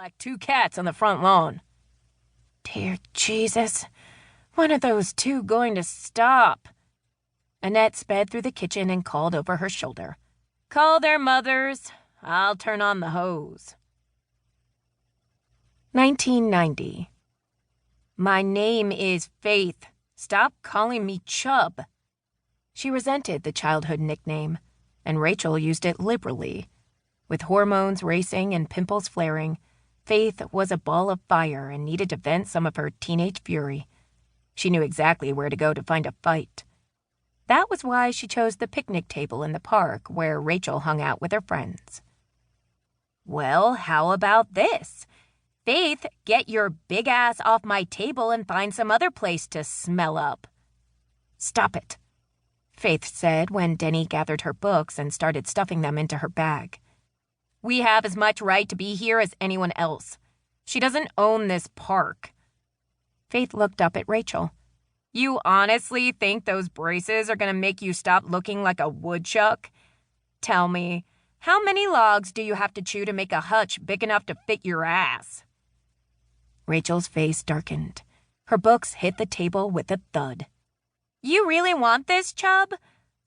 like two cats on the front lawn. Dear Jesus, when are those two going to stop? Annette sped through the kitchen and called over her shoulder. Call their mothers. I'll turn on the hose. 1990. My name is Faith. Stop calling me Chub. She resented the childhood nickname, and Rachel used it liberally. With hormones racing and pimples flaring, Faith was a ball of fire and needed to vent some of her teenage fury. She knew exactly where to go to find a fight. That was why she chose the picnic table in the park where Rachel hung out with her friends. Well, how about this? Faith, get your big ass off my table and find some other place to smell up. Stop it, Faith said when Denny gathered her books and started stuffing them into her bag. We have as much right to be here as anyone else. She doesn't own this park. Faith looked up at Rachel. You honestly think those braces are going to make you stop looking like a woodchuck? Tell me, how many logs do you have to chew to make a hutch big enough to fit your ass? Rachel's face darkened. Her books hit the table with a thud. You really want this, Chub?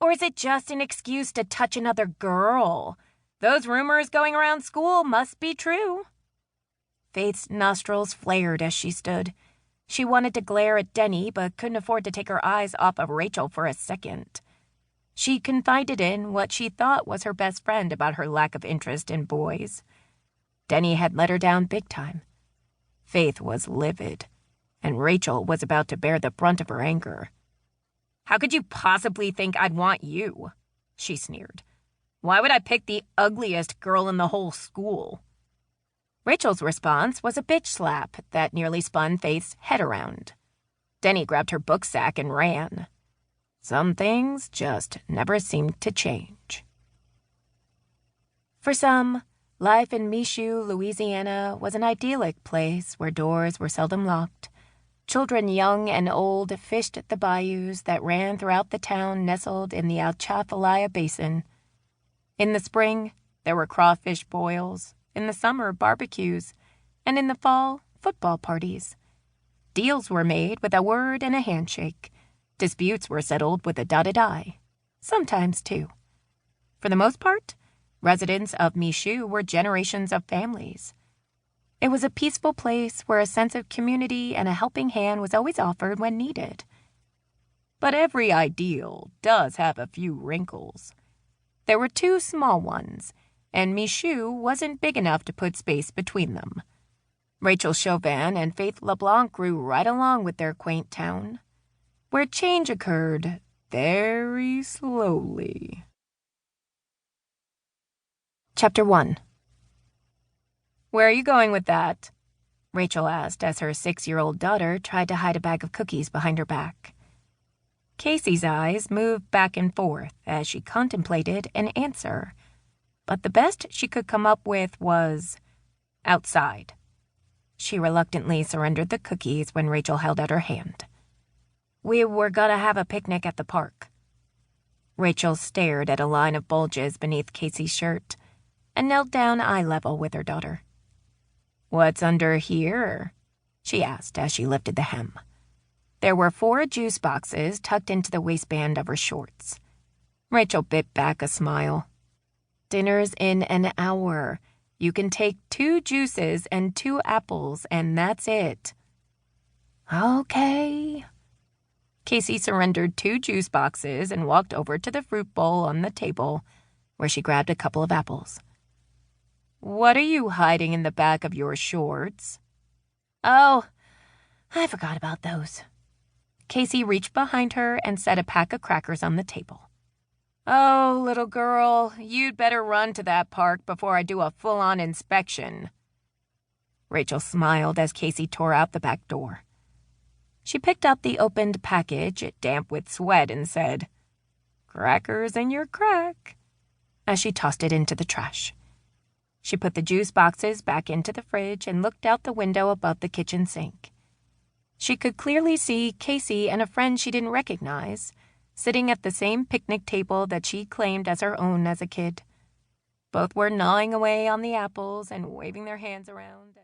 Or is it just an excuse to touch another girl? Those rumors going around school must be true. Faith's nostrils flared as she stood. She wanted to glare at Denny, but couldn't afford to take her eyes off of Rachel for a second. She confided in what she thought was her best friend about her lack of interest in boys. Denny had let her down big time. Faith was livid, and Rachel was about to bear the brunt of her anger. How could you possibly think I'd want you? She sneered. Why would I pick the ugliest girl in the whole school? Rachel's response was a bitch slap that nearly spun Faith's head around. Denny grabbed her book sack and ran. Some things just never seemed to change. For some, life in Michoud, Louisiana was an idyllic place where doors were seldom locked. Children young and old fished at the bayous that ran throughout the town nestled in the Atchafalaya Basin. In the spring, there were crawfish boils, in the summer, barbecues, and in the fall, football parties. Deals were made with a word and a handshake. Disputes were settled with a dotted I. Sometimes two. For the most part, residents of Michoud were generations of families. It was a peaceful place where a sense of community and a helping hand was always offered when needed. But every ideal does have a few wrinkles. There were two small ones, and Michoud wasn't big enough to put space between them. Rachel Chauvin and Faith Leblanc grew right along with their quaint town, where change occurred very slowly. Chapter 1. Where are you going with that? Rachel asked as her 6-year-old daughter tried to hide a bag of cookies behind her back. Casey's eyes moved back and forth as she contemplated an answer, but the best she could come up with was outside. She reluctantly surrendered the cookies when Rachel held out her hand. We were gonna have a picnic at the park. Rachel stared at a line of bulges beneath Casey's shirt and knelt down eye level with her daughter. What's under here? She asked as she lifted the hem. There were 4 juice boxes tucked into the waistband of her shorts. Rachel bit back a smile. Dinner's in an hour. You can take 2 juices and 2 apples, and that's it. Okay. Casey surrendered 2 juice boxes and walked over to the fruit bowl on the table, where she grabbed a couple of apples. What are you hiding in the back of your shorts? Oh, I forgot about those. Casey reached behind her and set a pack of crackers on the table. Oh, little girl, you'd better run to that park before I do a full-on inspection. Rachel smiled as Casey tore out the back door. She picked up the opened package, damp with sweat, and said, Crackers in your crack, as she tossed it into the trash. She put the juice boxes back into the fridge and looked out the window above the kitchen sink. She could clearly see Casey and a friend she didn't recognize, sitting at the same picnic table that she claimed as her own as a kid. Both were gnawing away on the apples and waving their hands around.